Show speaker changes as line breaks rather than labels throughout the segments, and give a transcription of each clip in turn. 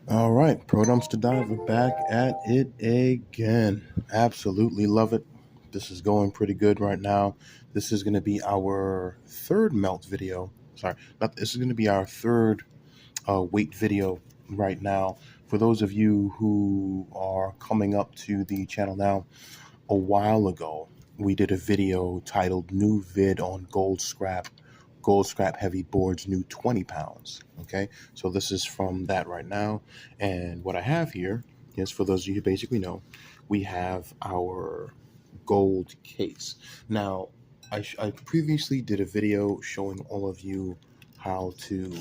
All right, Pro Dumpster Diver back at it again. Absolutely love it. This is going pretty good right now. This is going to be our third melt video. Sorry, not this is going to be our third weight video right now. For those of you who are coming up to the channel now, a while ago we did a video titled "New Vid on Gold Scrap Heavy Boards, New 20 Pounds." Okay, so this is from that right now. And what I have here is, for those of you who basically know, we have our gold case. Now, I previously did a video showing all of you how to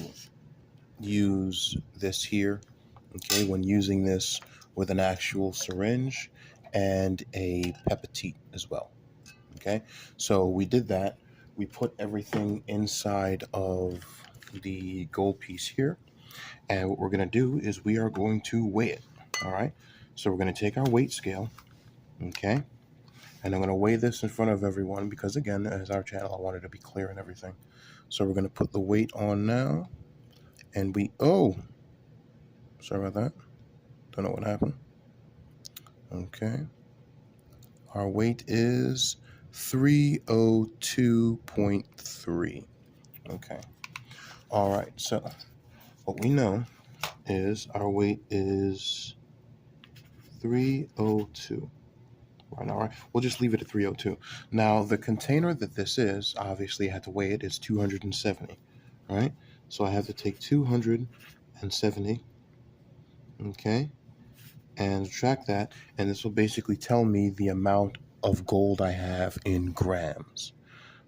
use this here, okay, when using this with an actual syringe and a pipette as well. Okay, so we did that. We put everything inside of the gold piece here, and what we're going to do is we are going to weigh it. All right, so we're going to take our weight scale, okay, and I'm going to weigh this in front of everyone because, again, as our channel, I wanted to be clear and everything. So we're going to put the weight on now, and sorry about that, don't know what happened. Okay, our weight is 302.3. Okay. All right. So what we know is our weight is 302. Right. All right. We'll just leave it at 302. Now, the container that this is, obviously I had to weigh it, is 270. Right. So I have to take 270. Okay. And subtract that. And this will basically tell me the amount of gold I have in grams.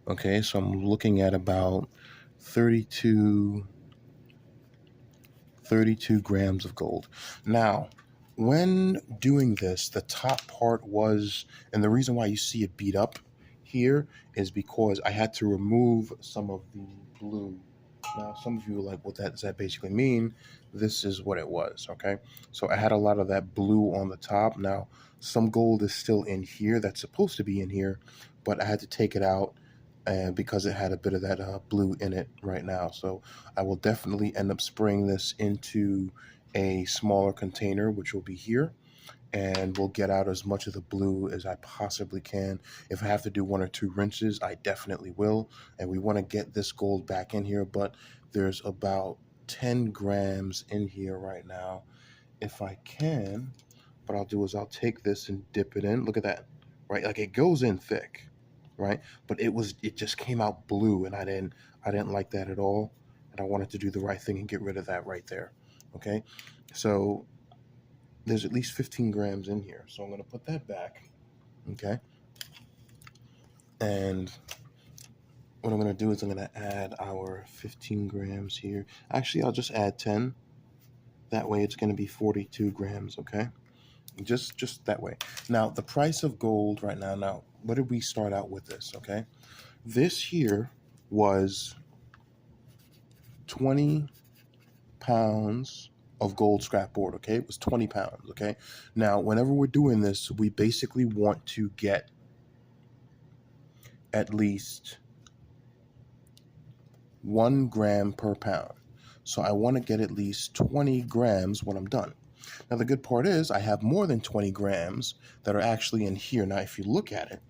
Okay, so I'm looking at about 32 grams of gold. Now, when doing this, the top part was, and the reason why you see it beat up here is because I had to remove some of the blue. Now, some of you are like, what does that basically mean? This is what it was, okay? So I had a lot of that blue on the top. Now, some gold is still in here that's supposed to be in here, but I had to take it out and because it had a bit of that blue in it right now. So I will definitely end up spraying this into a smaller container, which will be here, and we'll get out as much of the blue as I possibly can. If I have to do 1 or 2 rinses, I definitely will. And we want to get this gold back in here, but there's about 10 grams in here right now. If I can, what I'll do is I'll take this and dip it in. Look at that, right? Like, it goes in thick, right? But it just came out blue, and I didn't like that at all. And I wanted to do the right thing and get rid of that right there. Okay, so there's at least 15 grams in here. So I'm going to put that back. Okay. And what I'm going to do is I'm going to add our 15 grams here. Actually, I'll just add 10. That way it's going to be 42 grams. Okay. Just that way. Now, the price of gold right now, what did we start out with this? Okay. This here was 20 pounds of gold scrap board. Okay. It was 20 pounds. Okay. Now, whenever we're doing this, we basically want to get at least 1 gram per pound. So I want to get at least 20 grams when I'm done. Now, the good part is I have more than 20 grams that are actually in here. Now, if you look at it,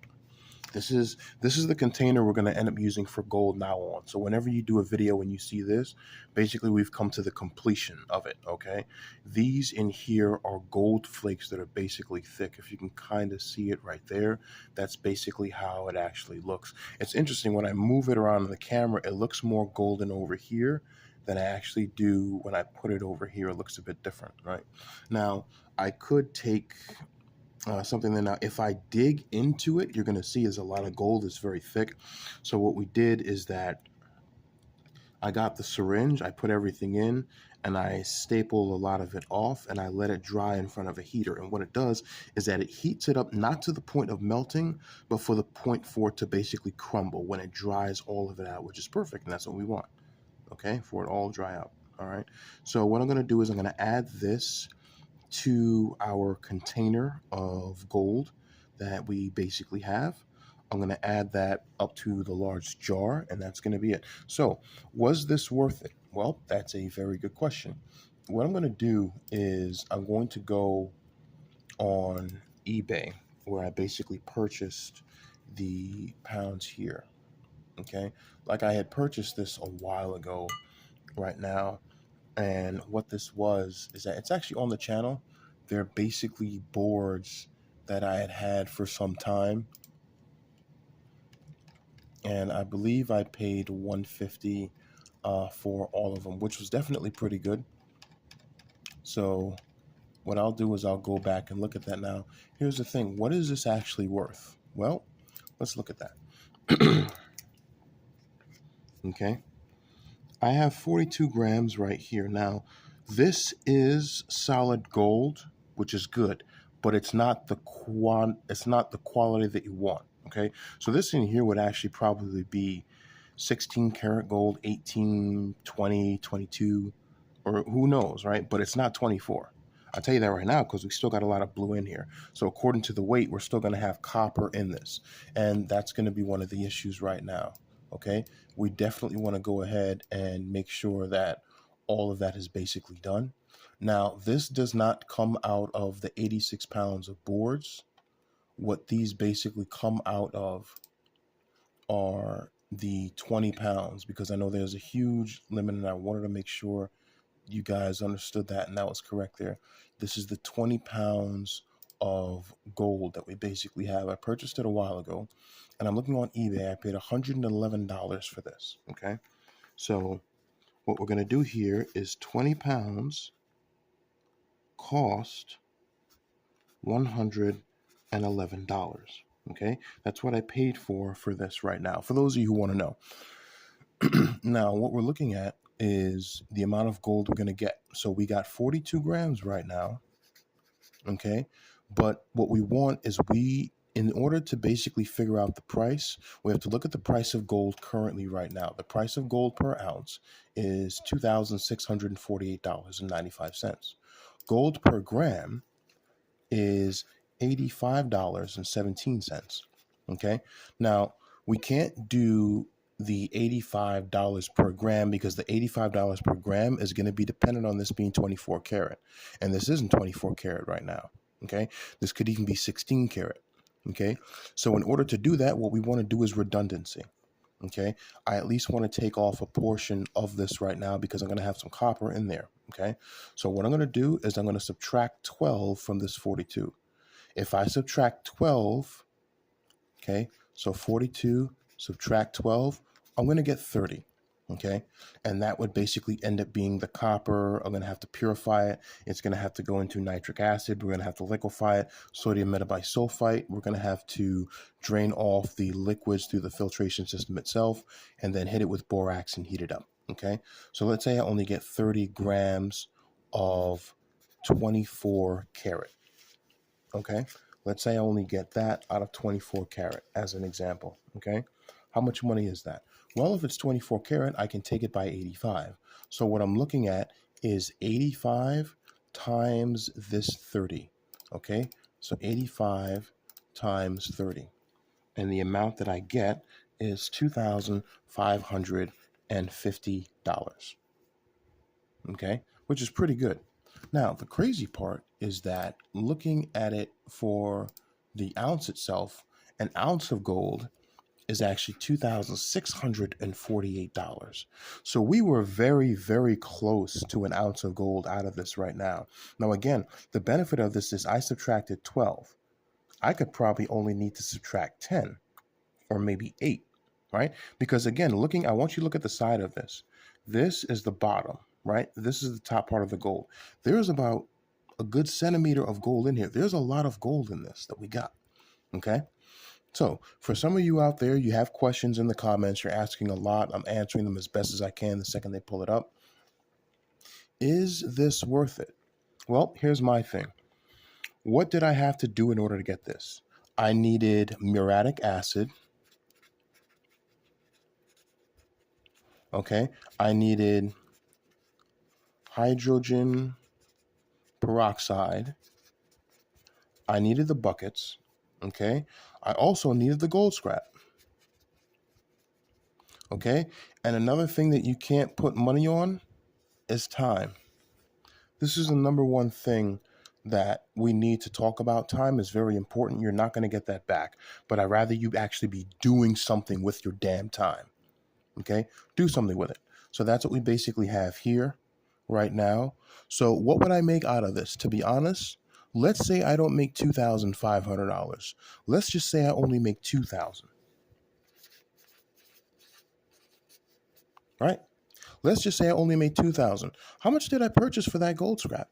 this is the container we're going to end up using for gold now on. So whenever you do a video and you see this, basically we've come to the completion of it, okay? These in here are gold flakes that are basically thick. If you can kind of see it right there, that's basically how it actually looks. It's interesting, when I move it around in the camera, it looks more golden over here than I actually do when I put it over here. It looks a bit different, right? Now, I could take something that, now if I dig into it, you're going to see is a lot of gold. It's very thick. So what we did is that I got the syringe, I put everything in, and I staple a lot of it off, and I let it dry in front of a heater. And what it does is that it heats it up, not to the point of melting, but for the point for it to basically crumble when it dries all of it out, which is perfect, and that's what we want, okay, for it all dry out. All right, so what I'm going to do is I'm going to add this to our container of gold that we basically have. I'm going to add that up to the large jar, and that's going to be it. So, was this worth it? Well, that's a very good question. What I'm going to do is I'm going to go on eBay where I basically purchased the pounds here. Okay. Like I had purchased this a while ago right now. And what this was is that it's actually on the channel. They're basically boards that I had had for some time. And I believe I paid 150 for all of them, which was definitely pretty good. So what I'll do is I'll go back and look at that now. Here's the thing. What is this actually worth? Well, let's look at that. Okay. I have 42 grams right here. Now, this is solid gold, which is good, but it's not the quality that you want. Okay. So this in here would actually probably be 16 karat gold, 18, 20, 22, or who knows, right? But it's not 24. I'll tell you that right now because we still got a lot of blue in here. So according to the weight, we're still going to have copper in this. And that's going to be one of the issues right now. Okay. We definitely want to go ahead and make sure that all of that is basically done. Now, this does not come out of the 86 pounds of boards. What these basically come out of are the 20 pounds because I know there's a huge limit and I wanted to make sure you guys understood that and that was correct there. This is the 20 pounds of gold that we basically have. I purchased it a while ago and I'm looking on eBay. I paid $111 for this. Okay. So what we're going to do here is 20 pounds cost $111. Okay. That's what I paid for this right now. For those of you who want to know. Now, what we're looking at is the amount of gold we're going to get. So we got 42 grams right now. Okay. But what we want is in order to basically figure out the price, we have to look at the price of gold currently right now. The price of gold per ounce is $2,648.95. Gold per gram is $85.17. Okay. Now, we can't do the $85 per gram because the $85 per gram is going to be dependent on this being 24 karat. And this isn't 24 karat right now. Okay. This could even be 16 karat. Okay. So in order to do that, what we want to do is redundancy. Okay. I at least want to take off a portion of this right now because I'm going to have some copper in there. Okay. So what I'm going to do is I'm going to subtract 12 from this 42. If I subtract 12, okay, so 42 subtract 12, I'm going to get 30, okay? And that would basically end up being the copper. I'm going to have to purify it. It's going to have to go into nitric acid. We're going to have to liquefy it, sodium metabisulfite. We're going to have to drain off the liquids through the filtration system itself and then hit it with borax and heat it up, okay? So let's say I only get 30 grams of 24 karat. Okay, let's say I only get that out of 24 karat as an example. Okay, how much money is that? Well, if it's 24 karat, I can take it by 85. So what I'm looking at is 85 times this 30. Okay, so 85 times 30. And the amount that I get is $2,550. Okay, which is pretty good. Now, the crazy part is that looking at it for the ounce itself, an ounce of gold is actually $2,648. So we were very, very close to an ounce of gold out of this right now. Now, again, the benefit of this is I subtracted 12. I could probably only need to subtract 10 or maybe 8, right? Because again, I want you to look at the side of this. This is the bottom, right? This is the top part of the gold. There's about a good centimeter of gold in here. There's a lot of gold in this that we got, okay? So for some of you out there, you have questions in the comments. You're asking a lot. I'm answering them as best as I can the second they pull it up. Is this worth it? Well, here's my thing. What did I have to do in order to get this? I needed muriatic acid. Okay, I needed hydrogen peroxide. I needed the buckets. Okay, I also needed the gold scrap. Okay, and another thing that you can't put money on is time. This is the number one thing that we need to talk about. Time is very important. You're not going to get that back, but I'd rather you actually be doing something with your damn time. Okay? Do something with it. So that's what we basically have here right now. So what would I make out of this? To be honest, let's say I don't make $2,500. Let's just say I only make 2,000. Right? Let's just say I only made 2,000. How much did I purchase for that gold scrap?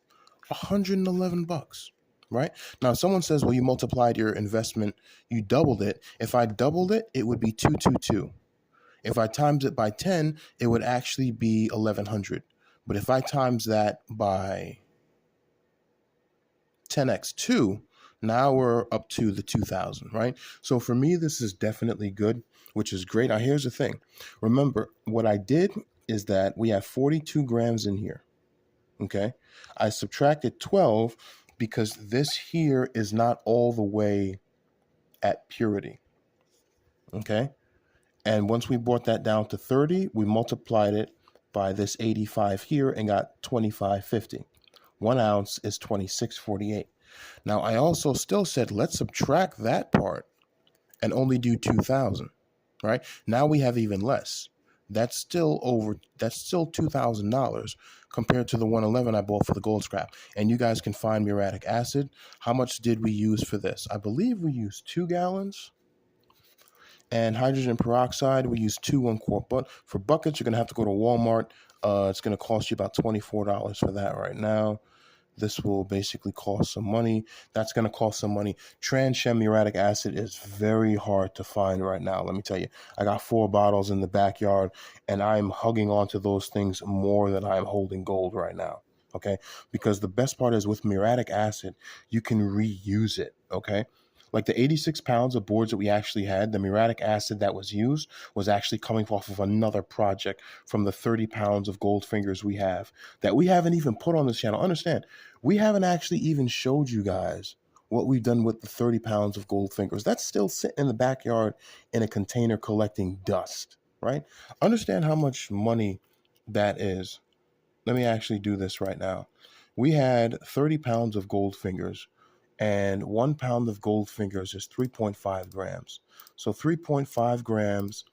$111. Right? Now someone says, well, you multiplied your investment, you doubled it. If I doubled it, it would be 222. If I times it by 10, it would actually be 1,100. But if I times that by 10x2, now we're up to the 2,000, right? So for me, this is definitely good, which is great. Now, here's the thing. Remember, what I did is that we have 42 grams in here, okay? I subtracted 12 because this here is not all the way at purity, okay? And once we brought that down to 30, we multiplied it by this 85 here and got 2550. 1 ounce is 2648. Now, I also still said, let's subtract that part and only do 2,000, right? Now we have even less. That's still $2,000 compared to the 111 I bought for the gold scrap. And you guys can find muriatic acid. How much did we use for this? I believe we used 2 gallons. And hydrogen peroxide, we use 2 1-quart. But for buckets, you're going to have to go to Walmart. It's going to cost you about $24 for that right now. This will basically cost some money. That's going to cost some money. Trans-Shem muriatic acid is very hard to find right now. Let me tell you, I got 4 bottles in the backyard, and I'm hugging onto those things more than I'm holding gold right now. Okay, because the best part is with muriatic acid, you can reuse it. Okay, like the 86 pounds of boards that we actually had, the muriatic acid that was used was actually coming off of another project from the 30 pounds of gold fingers we have that we haven't even put on this channel. Understand, we haven't actually even showed you guys what we've done with the 30 pounds of gold fingers. That's still sitting in the backyard in a container collecting dust, right? Understand how much money that is. Let me actually do this right now. We had 30 pounds of gold fingers, and 1 pound of gold fingers is 3.5 grams. So 3.5 grams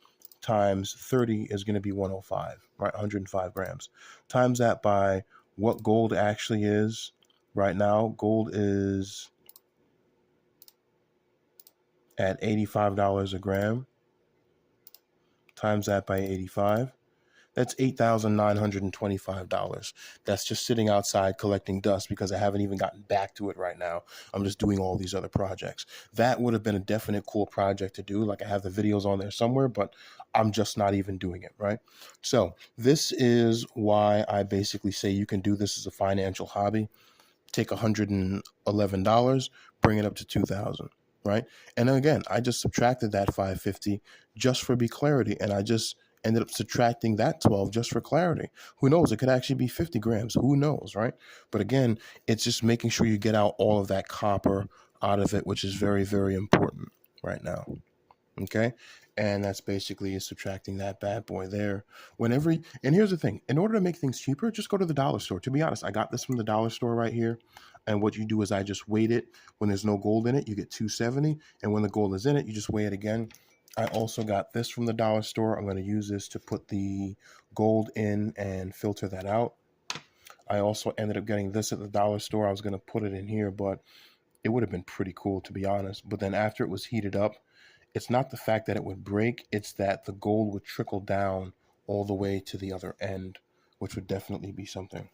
times 30 is going to be 105, right? 105 grams. Times that by what gold actually is right now. Gold is at $85 a gram. Times that by 85. That's $8,925. That's just sitting outside collecting dust because I haven't even gotten back to it right now. I'm just doing all these other projects. That would have been a definite cool project to do. Like I have the videos on there somewhere, but I'm just not even doing it, right? So this is why I basically say you can do this as a financial hobby. Take $111, bring it up to 2,000, right? And then again, I just subtracted that 550 just for be clarity, and I just ended up subtracting that 12 just for clarity. Who knows? It could actually be 50 grams. Who knows, right? But again, it's just making sure you get out all of that copper out of it, which is very, very important right now. Okay, and that's basically subtracting that bad boy there. And here's the thing, in order to make things cheaper, just go to the dollar store. To be honest, I got this from the dollar store right here, and what you do is I just weight it. When there's no gold in it, you get 270, and when the gold is in it, you just weigh it again. I also got this from the dollar store. I'm going to use this to put the gold in and filter that out. I also ended up getting this at the dollar store. I was going to put it in here, but it would have been pretty cool, to be honest. But then after it was heated up, it's not the fact that it would break, it's that the gold would trickle down all the way to the other end, which would definitely be something.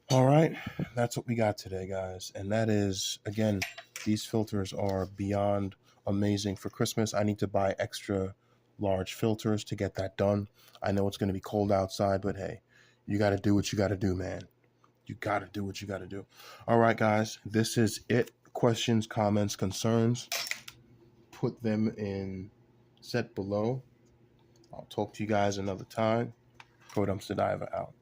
All right, that's what we got today, guys. And that is, again, these filters are beyond amazing for Christmas. I need to buy extra large filters to get that done. I know it's going to be cold outside, but hey, you got to do what you got to do, man. You got to do what you got to do. All right, guys, this is it. Questions, comments, concerns, put them in set below. I'll talk to you guys another time. Pro Dumpster Diver out.